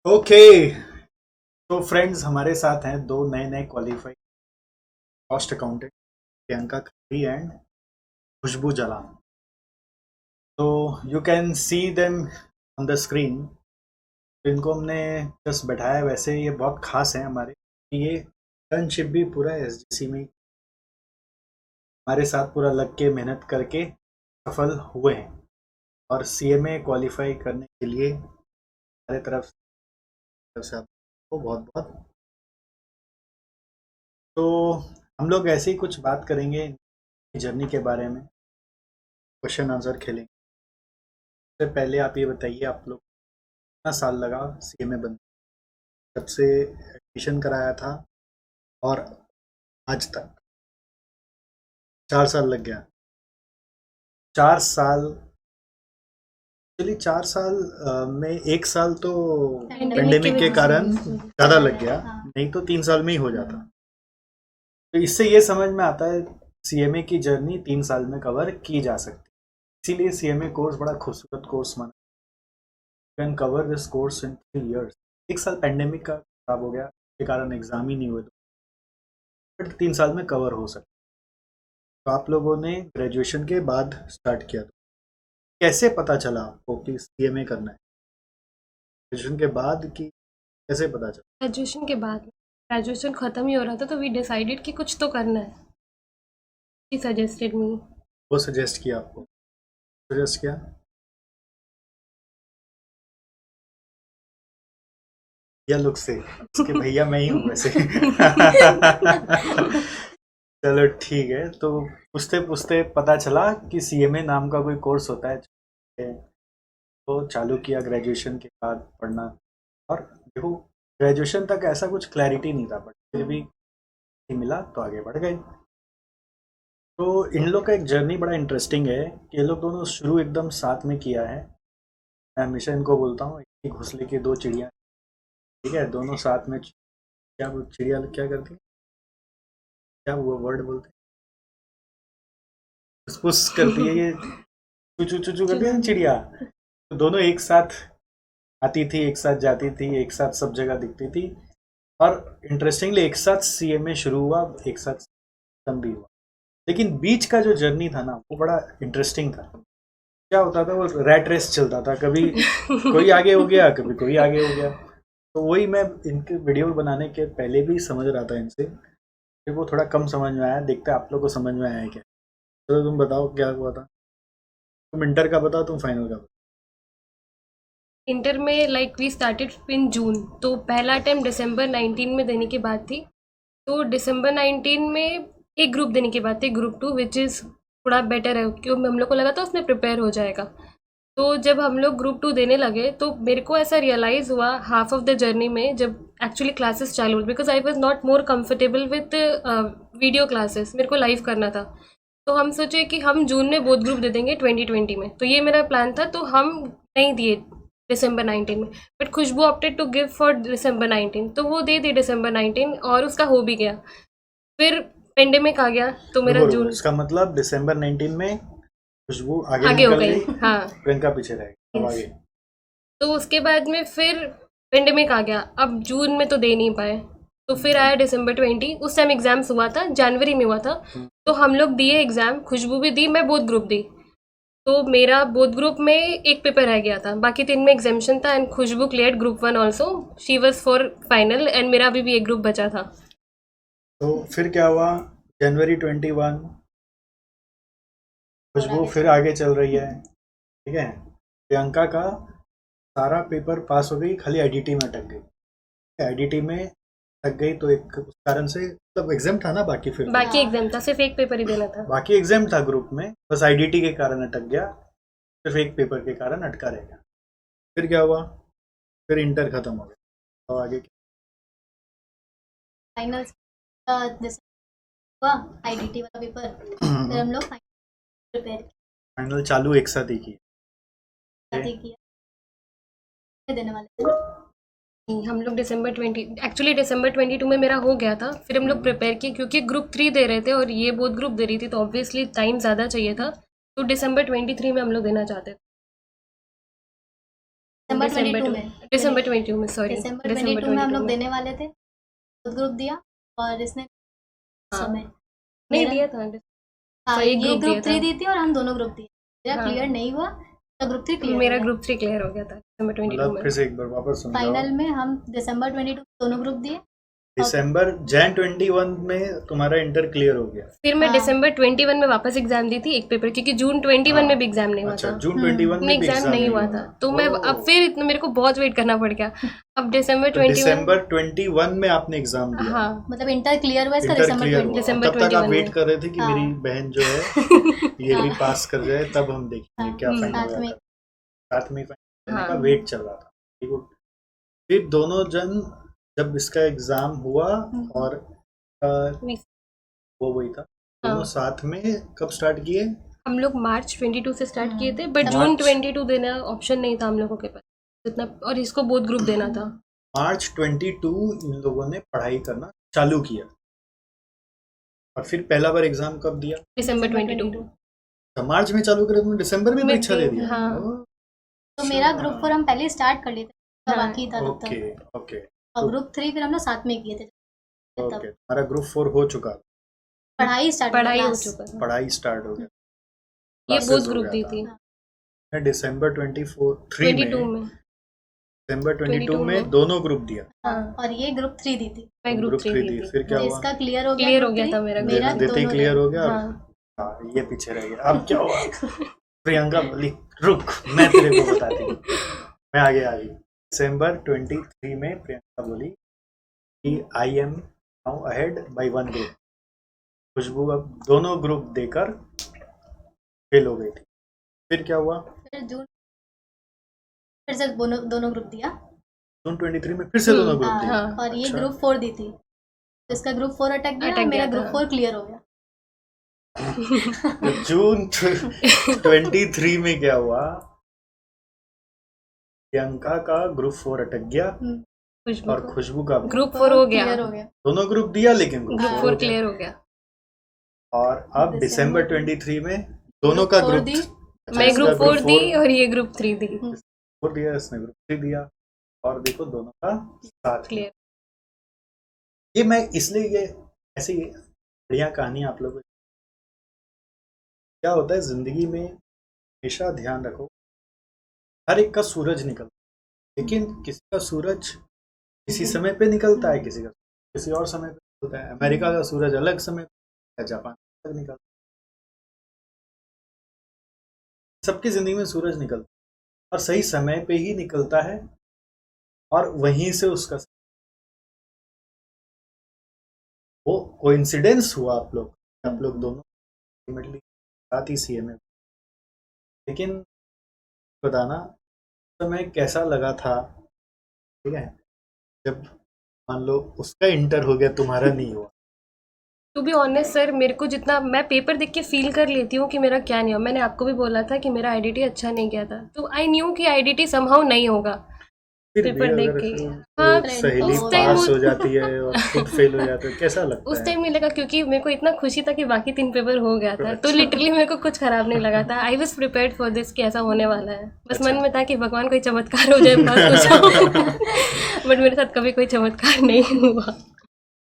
Okay. तो friends, हमारे साथ हैं दो नए नए qualified cost accountant, Priyanka Khatri and Khushboo Jalan. तो you can see them on the screen. इनको हमने जस्ट बैठाया है, वैसे ये बहुत खास हैं हमारे। ये इंटर्नशिप भी पूरा एसडीसी में हमारे साथ पूरा लग के मेहनत करके सफल हुए हैं और सीएमए क्वालिफाई करने के लिए हमारे तरफ से आपको बहुत बहुत। तो हम लोग ऐसे ही कुछ बात करेंगे जर्नी के बारे में, क्वेश्चन आंसर खेलेंगे। सबसे पहले आप ये बताइए, आप लोग कितना साल लगा सीएमए बनने, जब से एडमिशन कराया था और आज तक? 4 साल लग गया। 4 साल। चलिए 4 साल में 1 साल तो पेंडेमिक के कारण ज़्यादा लग गया, नहीं तो 3 साल में ही हो जाता। तो इससे ये समझ में आता है सीएमए की जर्नी 3 साल में कवर की जा सकती है। इसीलिए सीएमए कोर्स बड़ा खूबसूरत कोर्स माना। Can cover this course in 3 years। 1 साल पेंडेमिक का खराब हो गया के कारण एग्जाम ही नहीं हुए, बट 3 साल में कवर हो सकता। तो आप लोगों ने ग्रेजुएशन के बाद स्टार्ट किया, तो कैसे पता चला आपको कि सीएमए करना है? ग्रेजुएशन के बाद कि कैसे पता चला? ग्रेजुएशन के बाद, ग्रेजुएशन ख़त्म ही हो रहा था तो वी डिसाइडेड कि कुछ तो करना है। He suggested me. वो सजेस्ट किया आपको? सजेस्ट किया या लुक से? उसके भैया मैं ही हूँ वैसे। चलो ठीक है। तो पूछते पूछते पता चला कि सीएमए नाम का कोई कोर्स होता है, तो चालू किया ग्रेजुएशन के बाद पढ़ना। और देखो, ग्रेजुएशन तक ऐसा कुछ क्लैरिटी नहीं था, बट फिर भी मिला तो आगे बढ़ गए। तो इन लोग का एक जर्नी बड़ा इंटरेस्टिंग है कि ये लोग दोनों शुरू एकदम साथ में किया है। मैं हमेशा इनको बोलता हूँ, एक घोंसले की दो चिड़िया। ठीक है, दोनों साथ में क्या चिड़िया क्या करती है, क्या वो वर्ड बोलते हैं, फुसफुस करती है ये, चू चू चू करती है ना चिड़िया। तो दोनों एक साथ आती थी, एक साथ जाती थी, एक साथ सब जगह दिखती थी। और इंटरेस्टिंगली एक साथ सीएमए शुरू हुआ, एक साथ खत्म भी हुआ। लेकिन बीच का जो जर्नी था ना, वो बड़ा इंटरेस्टिंग था। क्या होता था, वो रैट रेस चलता था, कभी कोई आगे हो गया, कभी कोई आगे हो गया। तो वही मैं इनके वीडियो बनाने के पहले भी समझ रहा था इनसे, फिर वो थोड़ा कम समझ में आया। देखते आप लोग को समझ में आया है क्या? चलो तुम बताओ क्या हुआ था। तुम इंटर का बताओ, तुम फाइनल का बताओ। इंटर में लाइक वी स्टार्टेड इन जून, तो पहला अटेम्प्ट दिसंबर 19 में देने की बात थी। तो दिसंबर 19 में एक ग्रुप देने की बात थी, ग्रुप 2, विच इज़ थोड़ा बेटर है क्योंकि हम लोग को लगा था उसमें प्रिपेयर हो जाएगा। तो जब हम लोग ग्रुप 2 देने लगे तो मेरे को ऐसा रियलाइज़ हुआ हाफ ऑफ द जर्नी में, जब एक्चुअली क्लासेस चालू हुई, because I was not more comfortable with video classes, मेरे को लाइव करना था। तो हम सोचे कि हम जून में बोथ ग्रुप दे देंगे 2020 में, तो ये मेरा प्लान था। तो हम नहीं दिए दिसंबर 19 में, but Khushboo opted to give for December 19, तो वो दे दी दिसंबर 19 और उसका हो भी गया। फिर पेंडेमिक आ गया तो मेरा रुको रुको, जून इसका मतलब दिसंबर 19 में खुशबू आगे आगे हो निकल गई। गई, हाँ, प्रियंका पीछे रह गई। अब यस। आगे? तो उसके बाद में फिर पेंडेमिक आ गया, अब जून में तो दे नहीं पाए। तो फिर आया दिसंबर 20, उस टाइम एग्जाम्स हुआ था, जनवरी में हुआ था। तो हम लोग दिए एग्जाम, खुशबू भी दी, मैं बोथ ग्रुप दी। तो मेरा बोथ ग्रुप में एक पेपर रह गया था, बाकी 3 में एग्जामेशन था। And Khushboo clear group 1 also, she was for final, and मेरा अभी भी एक ग्रुप बचा था। तो फिर क्या हुआ? जनवरी 21, खुशबू फिर आगे चल रही है। ठीक है, प्रियंका का सारा पेपर पास हो गई, खाली आईडीटी में अटक गई। आईडीटी में अटक गई तो एक उस कारण से, मतलब एग्जाम था ना बाकी, फिर बाकी एग्जाम था, सिर्फ एक पेपर ही देना था। बाकी एग्जाम था ग्रुप में, बस आईडीटी के कारण अटक गया, सिर्फ एक पेपर के कारण अटका रह गया। फिर क्या हुआ? फिर इंटर खत्म हो गया, और आगे क्या? फाइनल जैसे हुआ आईडीटी वाला पेपर, फिर हम लोग फाइनल प्रिपेयर फाइनल चालू एक साथ ही की? किया देने वाले थे ना। नहीं, हम लोग दिसंबर 20, एक्चुअली दिसंबर 22 में मेरा हो गया था। फिर हम लोग प्रिपेयर किए क्योंकि ग्रुप 3 दे रहे थे और ये बोथ ग्रुप दे रही थी, तो ऑब्वियसली टाइम ज़्यादा चाहिए था। तो दिसंबर 23 में हम लोग देना चाहते थे। दिसंबर 22 में दिसंबर 22 में, सॉरी दिसंबर 22 में हम लोग देने वाले थे, खुद ग्रुप दिया और इसने हाँ। समय नहीं मेरा- दिया था हाँ तो एक ये ग्रुप ग्रुप दिया 3 था। दी थी और हम दोनों ग्रुप दिए, मेरा हाँ। क्लियर नहीं हुआ तो ग्रुप 3 क्लियर मेरा ग्रुप 3 क्लियर हो गया था दिसंबर 22 मतलब में। फिर से एक बार वापस समझाओ। फाइनल में हम दिसंबर 22 दोनों ग्रुप दिए। दिसंबर जैन 21 में तुम्हारा इंटर क्लियर हो गया। फिर मैं हाँ। दिसंबर 21 में वापस एग्जाम दी थी एक पेपर, क्योंकि जून 21 में भी एग्जाम नहीं हुआ अच्छा था। जून 21 में में भी एग्जाम नहीं हुआ था, तो मैं अब फिर इतना मेरे को बहुत वेट करना पड़ गया। अब दिसंबर 21 दिसंबर 21 में आपने एग्जाम दिया। हाँ मतलब इंटर क्लियर हुआ इसका इंटर दिसंबर क्लियर 20 हुआ। दिसंबर तब तक आप 21 वेट में। कर रहे थे कि हाँ। मेरी बहन जो है ये भी पास कर जाए, तब हम देखेंगे क्या फाइनल साथ में होगा। साथ में फाइनल हाँ। का वेट चल रहा था। ठीक है। फिर दोनों जन जब इसका एग्जाम हुआ और वो वही था, दोनों हाँ। साथ में कब स्टार्ट किए? हम लोग मार्च 22 से स्टार्ट किए थे, बट जून मार्च। 22 देना ऑप्शन नहीं था हम लोगों के पास इतना, और इसको बोथ ग्रुप देना था। मार्च 22 इन लोगों ने पढ़ाई करना चालू किया और फिर पहला बार एग्जाम कब दिया? दिसंबर 22। तो मार्च में चालू करे, तुमने दिसंबर में परीक्षा दे दिया? हाँ। ओह, तो मेरा ग्रुप 4 हम पहले स्टार्ट कर लिए थे, तब हाँ। बाकी था तब ओके तक, ओके और ग्रुप 3 फिर हम लोग साथ में किए थे तब ओके। हमारा ग्रुप 4 हो चुका, पढ़ाई स्टार्ट पढ़ाई हो क्लास चुका था, पढ़ाई स्टार्ट हो गया, ये classes बोथ हो ग्रुप गया दी था। थी मैं दिसंबर 3 22 में। दिसंबर 22 22 में में। दोनों ग्रुप दिया। हाँ। और ये ग्रुप 3 दी थी, मैं ग्रुप ग्रुप 3 3 दी दी। थी। फिर क्या तो हुआ? इसका क्लियर हो गया, क्लियर हो group गया three, था मेरा मेरा देते ही दोनों क्लियर रहे। हो गया और हाँ। हाँ, ये पीछे रह गया। अब क्या हुआ? प्रियंका बोली रुक, मैं तेरे को बताती हूँ। मैं आगे आ गई। दिसंबर 23 में प्रियंका बोली कि I am now ahead by 1 group. Khushboo अब दोनों ग्रुप देकर फेल हो गई थी। फिर क्या हुआ? फिर जून फिर से दोनों ग्रुप दिया। जून 23 में फिर से दोनों ग्रुप दिए। हाँ। और ये अच्छा। ग्रुप 4 दी थी, तो इसका ग्रुप 4 अटक गया, अटक मेरा गया ग्रुप था। 4 क्लियर हो गया। तो जून 23 में क्या हुआ? प्रियंका का ग्रुप 4 अटक गया खुशबू और खुशबू का ग्रुप 4 हो क्लियर गया, हो गया। दोनों ग्रुप दिया लेकिन ग्रुप ग्रुप 4 4 क्लियर हो गया। और अब दिसंबर 23 में दोनों का four ग्रुप दी। मैं ग्रुप 4 दी और ये ग्रुप 3 दी। 4 दिया, इसने ग्रुप 3 दिया और देखो दोनों का साथ क्लियर। ये मैं इसलिए ये ऐसी बढ़िया कहानी आप लोगों को। क्या होता है जिंदगी में, हमेशा ध्यान रखो हर एक का सूरज निकलता है, लेकिन किसी का सूरज किसी समय पे निकलता है, किसी का किसी और समय पे निकलता है। अमेरिका का सूरज अलग समय पे, जापान अलग निकलता है। सबकी जिंदगी में सूरज निकलता है और सही समय पे ही निकलता है और वहीं से उसका वो कोइंसिडेंस हुआ। आप लोग दोनों अल्टीमेटली साथ ही सीए में, लेकिन बताना समय कैसा लगा था? ठीक है, जब मान लो उसका इंटर हो गया, तुम्हारा नहीं हुआ। टू बी ऑनेस्ट सर, मेरे को जितना मैं पेपर देख के फील कर लेती हूँ कि मेरा क्या नहीं हुआ। मैंने आपको भी बोला था कि मेरा आईडीटी अच्छा नहीं गया था, तो आई न्यू कि आईडीटी समहाउ नहीं होगा। फिर भी पेपर देख अगर के हाँ, हाँ, सहेली उस टाइम पास हो जाती है और खुद फेल हो जाते है, कैसा लगता उस है? टाइम नहीं लगा, क्योंकि मेरे को इतना खुशी था कि बाकी 3 पेपर हो गया था, तो अच्छा। लिटरली मेरे को कुछ खराब नहीं लगा था। I was prepared for this कि ऐसा होने वाला है। बस अच्छा। मन में था कि भगवान कोई चमत्कार हो जाए, पास हो जाओ। बट मेरे साथ कभी कोई चमत्कार नहीं हुआ।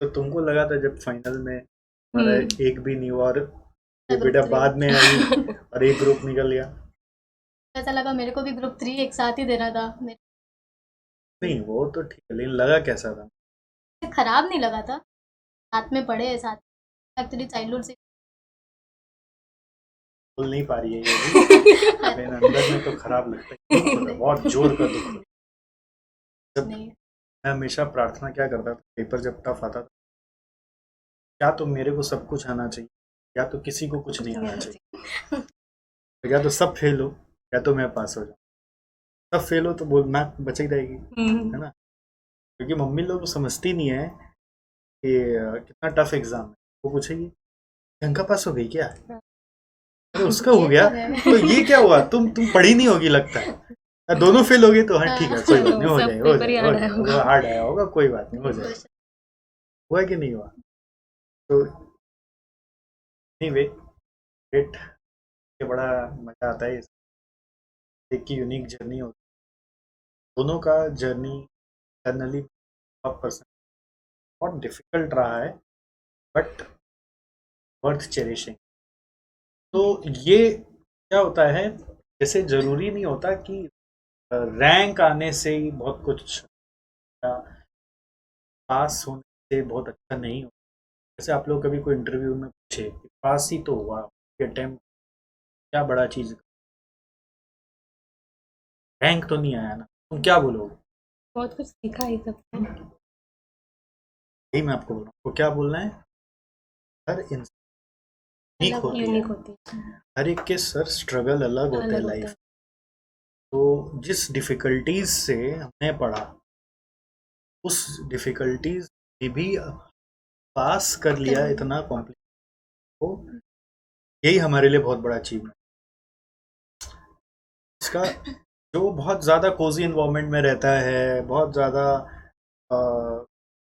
तो तुमको लगा था जब फाइनल में हमारा एक भी नहीं हुआ और ये ग्रुप बेटा 3 बाद में आई और एक ग्रुप निकल गया? ऐसा लगा मेरे को भी ग्रुप 3 एक साथ ही देना था। मेरे नहीं वो तो ठीक है, लेकिन लगा कैसा था? को खराब नहीं लगा था, साथ में पढ़े, साथ एक्चुअली चाइल्डहुड से बोल नहीं पा रही है ये भी, लेकिन अंदर में तो खराब लगता है, दुख होता है, बहुत जोर का दुख होता है। जब नहीं। मैं हमेशा प्रार्थना क्या करता था, पेपर जब टफ आता था, या तो मेरे को सब कुछ आना चाहिए या तो किसी को कुछ नहीं आना चाहिए। तो या तो सब फेल हो या तो मैं पास हो जाऊँ। सब फेल हो तो बोल नाक बच ही रहेगी, है ना? क्योंकि मम्मी लोग समझती नहीं है कि कितना टफ एग्जाम है। वो पूछेगी प्रियंका पास हो गई क्या? अरे उसका हो गया तो ये क्या हुआ? तुम पढ़ी नहीं होगी लगता है। दोनों फेल हो गए तो हाँ ठीक है, कोई बात नहीं, हो सब जाएगा, हो पेपर ही हार्ड आया जाएगा, हार्ड आया होगा, कोई बात नहीं, हो जाएगा। हुआ कि नहीं हुआ? तो एनीवे, वेट के बड़ा मजा आता है, एक की यूनिक जर्नी होती दोनों का जर्नी जनरली बहुत पसंद, बहुत डिफिकल्ट रहा है बट वर्थ चेरिशिंग। तो ये क्या होता है, जैसे ज़रूरी नहीं होता कि रैंक आने से ही बहुत कुछ या पास होने से बहुत अच्छा नहीं हो। जैसे आप लोग कभी कोई इंटरव्यू में पूछे कि पास ही तो हुआ, अटेम्प्ट क्या बड़ा चीज़, रैंक तो नहीं आया ना, तुम क्या बोलोगे? बहुत कुछ सीखा है सब। यही मैं आपको बोल रहा हूँ, तो क्या बोलना है, हर इंसान यूनिक अलग होती है, यूनिक होती है, हर एक के सर स्ट्रगल अलग होते हैं अलग होता लाइफ। है। तो जिस डिफ़िकल्टीज़ से हमने पढ़ा, उस डिफ़िकल्टीज़ में भी पास कर लिया इतना कॉम्प्लिकेट, तो यही हमारे लिए बहुत बड़ा अचीवमेंट। इसका जो बहुत ज़्यादा कोजी इन्वायरमेंट में रहता है, बहुत ज़्यादा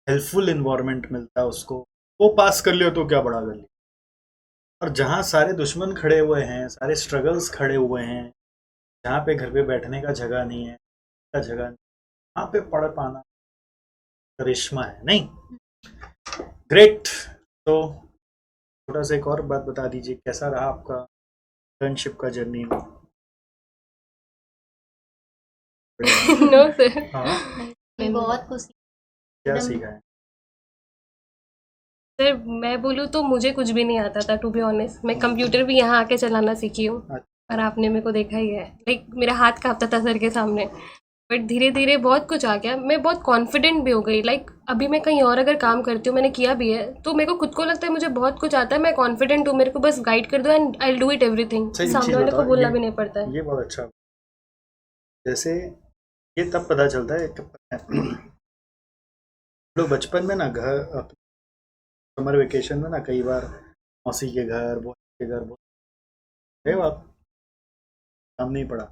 हेल्पफुल इन्वायरमेंट मिलता है उसको, वो पास कर लियो तो क्या बड़ा कर लिया। और जहाँ सारे दुश्मन खड़े हुए हैं, सारे स्ट्रगल्स खड़े हुए हैं, जहाँ पे घर पे बैठने का जगह नहीं है, का जगह नहीं, वहाँ पे पढ़ पाना करिश्मा है, नहीं? ग्रेट। तो छोटा सा एक और बात बता दीजिए, कैसा रहा आपका इंटर्नशिप का जर्नी में? नो सर, हाँ, मैं बहुत कुछ क्या एकदम सीखा है? सर मैं बोलूँ तो मुझे कुछ भी नहीं आता था, टू बी ऑनेस्ट। मैं कंप्यूटर भी यहाँ आके चलाना सीखी हूँ, और आपने मेरे को देखा ही है, लाइक मेरा हाथ कांपता था सर के सामने। बट धीरे धीरे बहुत कुछ आ गया, मैं बहुत कॉन्फिडेंट भी हो गई। लाइक अभी मैं कहीं और अगर काम करती हूँ, मैंने किया भी है, तो मेरे को खुद को लगता है मुझे बहुत कुछ आता है, मैं कॉन्फिडेंट हूँ, मेरे को बस गाइड कर दो and I do it everything. अच्छा, एक सामने चीज़ वाले को बताओ, बोलना भी नहीं पड़ता है। ये बहुत अच्छा। जैसे ये तब पता चलता है लोग बचपन में ना घर, समर वेकेशन में ना कई बार मौसी के घर, बुआ के घर गए हो आप? काम नहीं पड़ा,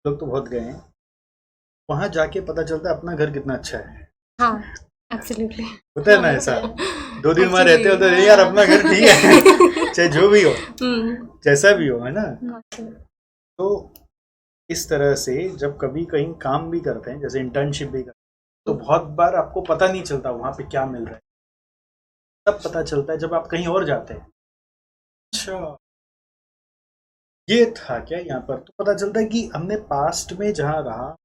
लोग तो बहुत गए हैं। वहाँ जाके पता चलता है अपना घर कितना अच्छा है। हाँ, एब्सोल्युटली। होता है ना ऐसा, 2 दिन वहाँ रहते हो तो यार अपना घर ठीक है चाहे जो भी हो, जैसा भी हो, है ना? तो इस तरह से जब कभी कहीं काम भी करते हैं, जैसे इंटर्नशिप भी करते हैं, तो बहुत बार आपको पता नहीं चलता वहाँ पे क्या मिल रहा है, तब पता चलता है जब आप कहीं और जाते हैं। अच्छा, ये था क्या यहाँ पर, तो पता चलता है कि हमने पास्ट में जहाँ रहा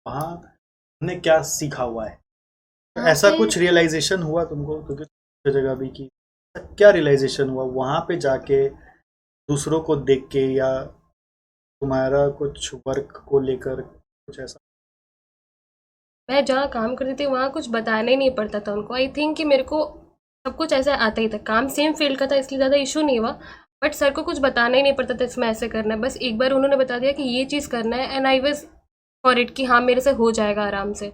वहाँ हमने क्या सीखा हुआ है। तो वहाँ ऐसा पे कुछ रियलाइजेशन हुआ तुमको, क्योंकि दूसरी जगह भी की, क्या रियलाइजेशन हुआ वहाँ पे जाके, दूसरों को देख के, या तुम्हारा कुछ वर्क को लेकर कुछ ऐसा? मैं जहाँ काम करती थी वहाँ कुछ बताना ही नहीं पड़ता था उनको। आई थिंक कि मेरे को सब कुछ ऐसे आता ही था, काम सेम फील्ड का था इसलिए ज़्यादा इशू नहीं हुआ। बट सर को कुछ बताना ही नहीं पड़ता था इसमें ऐसे करना है, बस एक बार उन्होंने बता दिया कि ये चीज़ करना है and I was for it कि हाँ मेरे से हो जाएगा आराम से।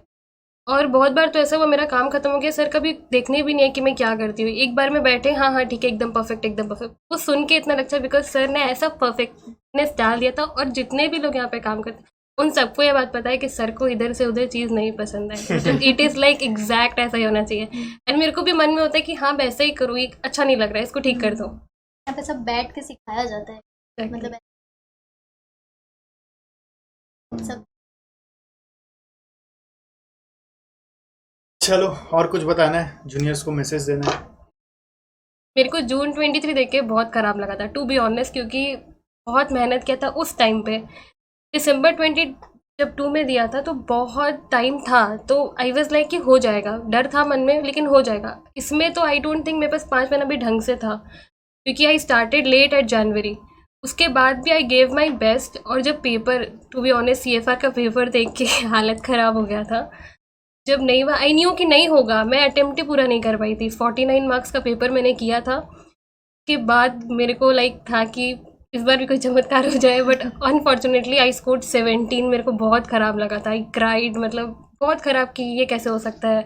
और बहुत बार तो ऐसा हुआ मेरा काम खत्म हो गया, सर कभी देखने भी नहीं है कि मैं क्या करती हूँ, एक बार में बैठे हाँ हाँ ठीक है एकदम परफेक्ट एकदम परफेक्ट। वो सुन के इतना अच्छा, बिकॉज सर ने ऐसा परफेक्टनेस डाल दिया था। और जितने भी लोग यहाँ पे काम करते उन सबको ये बात पता है कि सर को इधर से उधर चीज़ नहीं पसंद है, इट इज़ लाइक एग्जैक्ट ऐसा ही होना चाहिए। एंड मेरे को भी मन में होता है कि हाँ वैसे ही करूँ, ये अच्छा नहीं लग रहा है, इसको ठीक कर दो। यहाँ पे सब बैठ के सिखाया जाता है, मतलब सब। चलो, और कुछ बताना है, जूनियर्स को मैसेज देना है? मेरे को जून 23 देख के बहुत ख़राब लगा था, टू बी ऑनेस्ट, क्योंकि बहुत मेहनत किया था उस टाइम पे। दिसंबर 20 जब 2 में दिया था तो बहुत टाइम था, तो आई वॉज लाइक कि हो जाएगा, डर था मन में लेकिन हो जाएगा। इसमें तो आई डोंट थिंक मेरे पास 5 महीना भी ढंग से था, क्योंकि I started late at January. उसके बाद भी आई गेव माई बेस्ट। और जब paper, to be honest CFR का पेपर देख के हालत ख़राब हो गया था। जब नहीं हुआ, आई न्यू कि नहीं होगा, मैं अटेम्प्ट ही पूरा नहीं कर पाई थी। 49 मार्क्स का पेपर मैंने किया था। के बाद मेरे को लाइक था कि इस बार भी कोई चमत्कार हो जाए, बट अनफॉर्चुनेटली आई स्कोर्ड 17। मेरे को बहुत ख़राब लगा था, आई क्राइड, मतलब बहुत ख़राब कि ये कैसे हो सकता है।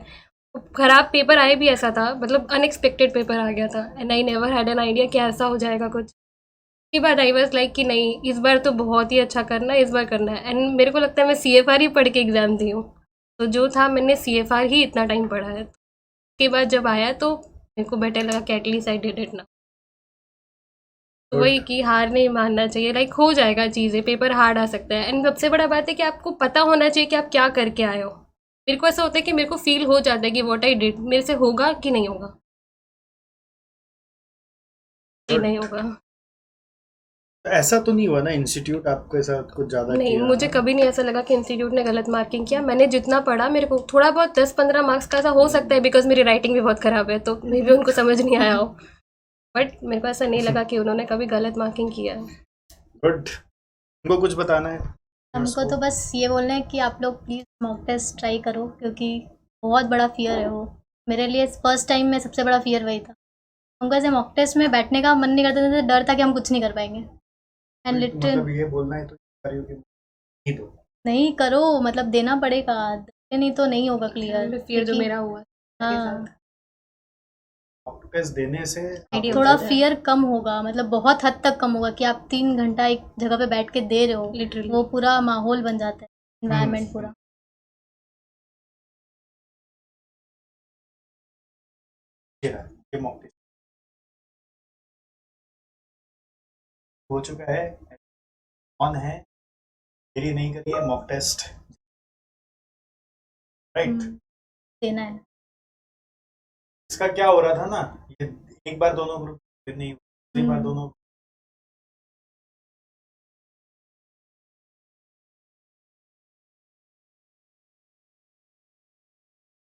ख़राब पेपर आए भी ऐसा था, मतलब अनएक्सपेक्टेड पेपर आ गया था and I never had an idea कि ऐसा हो जाएगा कुछ। उसके बाद आई वॉज लाइक कि नहीं, इस बार तो बहुत ही अच्छा करना है, इस बार करना है। एंड मेरे को लगता है मैं CFR ही पढ़ के एग्ज़ाम दी हूँ, तो जो था मैंने CFR ही इतना टाइम पढ़ा है। उसके बाद जब आया तो मेरे को बेटर लगा कि एटलीस्ट आई डिड इट ना। तो वही कि हार नहीं मानना चाहिए, लाइक हो जाएगा चीज़ें, पेपर हार्ड आ सकता है। एंड सबसे बड़ा बात है कि आपको पता होना चाहिए कि आप क्या करके आए हो। मेरे को ऐसा होता है कि मेरे को फील हो जाता है कि व्हाट आई डिड मेरे से होगा कि नहीं होगा, कि नहीं होगा। ऐसा तो नहीं हुआ ना इंस्टीट्यूट आपके साथ कुछ ज्यादा नहीं, किया? मुझे कभी नहीं ऐसा लगा कि इंस्टीट्यूट ने गलत मार्किंग किया। मैंने जितना पढ़ा, मेरे को थोड़ा बहुत 10-15 मार्क्स का ऐसा हो सकता है, बिकॉज मेरी राइटिंग भी बहुत ख़राब है, तो मे भी उनको समझ नहीं आया हो। बट मेरे को ऐसा नहीं लगा कि उन्होंने कभी गलत मार्किंग किया है। गुड। उनको कुछ बताना है? हमको तो बस ये बोलना है कि आप लोग प्लीज़ मॉक टेस्ट ट्राई करो, क्योंकि बहुत बड़ा फियर है वो। मेरे लिए फर्स्ट टाइम में सबसे बड़ा फियर वही था। हमको ऐसे मॉक टेस्ट में बैठने का मन नहीं करता था, डर था कि हम कुछ नहीं कर पाएंगे। एंड लिटरल मतलब ये बोलना है तो कर रही हो कि नहीं दो। नहीं करो, मतलब देना पड़ेगा, नहीं तो नहीं होगा क्लियर। फिर जो मेरा हुआ मेरे हाँ, साथ। मॉक टेस्ट देने से आइडिया थोड़ा होता है। फियर कम होगा, मतलब बहुत हद तक कम होगा कि आप 3 घंटा एक जगह पे बैठ के दे रहे हो। लिटरली वो पूरा माहौल बन जाता है, इन्वायरमेंट पूरा। ये मॉक टेस्ट हो चुका है, ऑन है, मेरी नहीं करी है मॉक टेस्ट, राइट? देना है। इसका क्या हो रहा था ना, ये एक बार दोनों ग्रुप फिर नहीं, दूसरी बार दोनों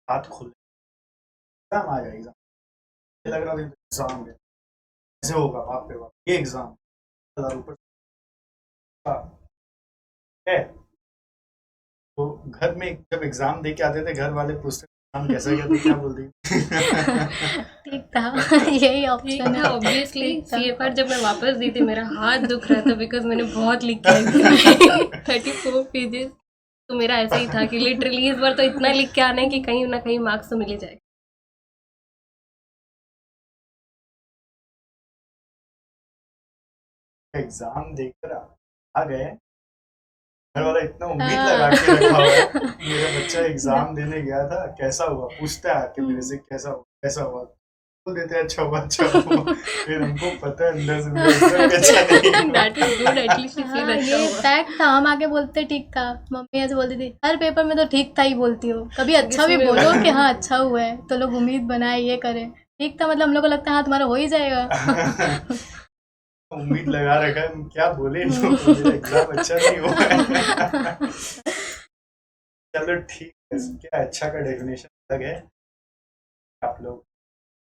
हाथ खुल, एग्जाम आ जाएगा, एग्जाम लग रहा था एग्जाम है, ऐसे होगा बाप रे बाप, ये एग्जाम 1000 ऊपर का है। तो घर में जब एग्जाम दे के आते थे, घर वाले पूछते एग्जाम कैसा गया, तो क्या बोलती? ठीक था। यही ठीक ऑप्शन था। है। ऑब्वियसली ठीक था। CFR जब मैं वापस दी थी, मेरा हाथ दुख रहा था, बिकॉज मैंने बहुत लिख के आई थी 34 पेजेस। तो मेरा ऐसा ही था कि लिटरली इस बार तो इतना लिख के आना है कि कहीं ना कहीं मार्क्स तो मिल ही जाए। एग्जाम देकर आ गए, घर वाला इतना उम्मीद लगा के रखा हुआ है कि मेरा बच्चा एग्जाम देने गया था, कैसा हुआ, पूछता है आके मेरे से कैसा हुआ, कैसा हुआ, बोल देते हैं अच्छा हुआ, अच्छा हुआ। फिर हमको पता है अंदर से मेरा exam भी अच्छा नहीं हुआ। That is good, at least you feel हाँ, अच्छा ये हुआ। फैक्ट था। हम आके बोलते ठीक था, मम्मी ऐसे बोलती थी हर पेपर में तो ठीक था ही बोलती हो, कभी अच्छा भी जिसमें बोलो कि हाँ अच्छा हुआ है, तो लोग उम्मीद बनाए ये करें। ठीक था, मतलब हम लोग को लगता है हाँ तुम्हारा हो ही जाएगा। उम्मीद लगा रखा है, हम क्या बोले इनको, मेरा एग्जाम अच्छा नहीं हुआ है। चलो ठीक है, क्या अच्छा का डेफिनेशन अलग है, आप लोग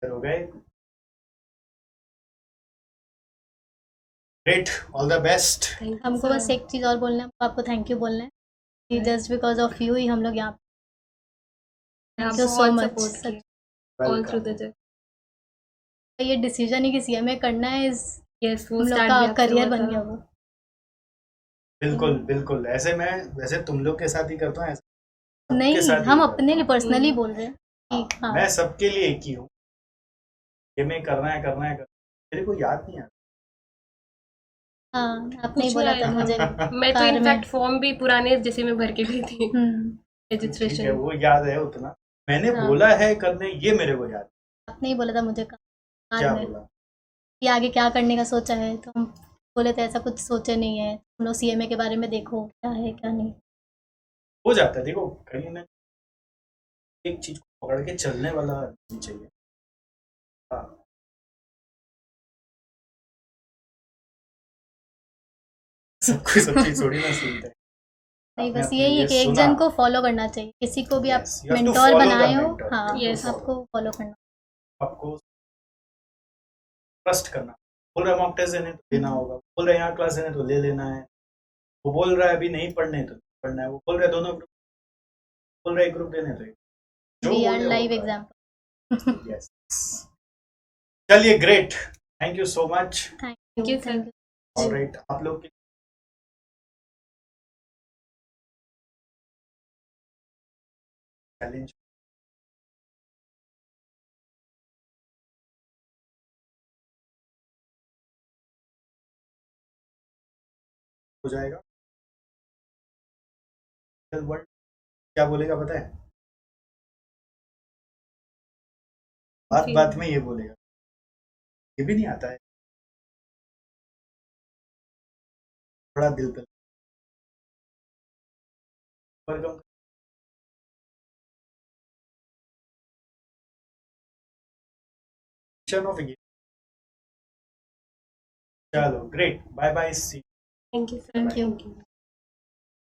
हो गए, ग्रेट, ऑल द बेस्ट। हमको बस एक चीज़ और बोलना है, आपको थैंक यू बोलना है कि जस्ट बिकॉज ऑफ यू ही हम लोग यहाँ पे। Thank you so much. All through the journey. ये डिसीजन ही कि सीएमए करना है, इस यस, वो हम लोग स्टार्ट का भी आपसे करियर हुआ बन था। गया वो। बिल्कुल बिल्कुल, ऐसे मैं वैसे तुम लोग के साथ ही करता हूँ, ऐसे सबके नहीं, साथ हम ही अपने लिए करता पर्सनली हम्म। बोल रहे हैं हूँ। कि हाँ। मैं सबके लिए एक ही हूँ, ये मैं करना है करना है करना है। मेरे को याद नहीं हाँ, आपने ही पूछने बोला आए था थे। मुझे मैं तो कार में। इनफैक्ट फॉर्म भी पुराने जैसे में भर के गई थी, आता, ठीक है रजिस्ट्रेशन। वो याद है उतना, मैंने हाँ, बोला है करने, ये मेरे को याद है। आपने ही बोला था मुझे कार क्या में बोला? कि आगे क्या करने का सोचा है, तो हम बोले थे ऐसा कुछ सोचे नहीं है, हम लोग सीएमए के बारे में देखो क्या है क्या नहीं। हो जाता है, देखो कहीं ना एक चीज को पकड़ के चलने वाला आदमी चाहिए। हाँ, सबको सब चीज थोड़ी ना सुनते हैं, नहीं, आपने बस अपने यही है लिए कि एक सुना। जन को फॉलो करना चाहिए, किसी को भी आप yes, you have to mentor follow the बनाए हो। मेंटर, हाँ, Yes. आपको फॉलो करना। आपको ट्रस्ट करना। बोल रहा है मॉक टेस्ट देने तो देना होगा, बोल रहे हैं यहाँ क्लास देने तो ले लेना है, वो बोल रहा है अभी नहीं पढ़ने तो नहीं पढ़ना है, वो बोल रहा है दोनों ग्रुप, बोल रहा है एक ग्रुप देने तो एक, जो वी आर बोले लाइव होगा। एग्जाम्पल। यस, चलिए great, thank you so much. Thank you, you, sir. Thank you. Alright, आप लोग की चैलेंज हो जाएगा, वर्ड क्या बोलेगा पता है, बात बात में ये बोलेगा, ये भी नहीं आता है, थोड़ा दिल पे overcome of a game. चलो great, bye bye, see. Thank you sir. Thank you.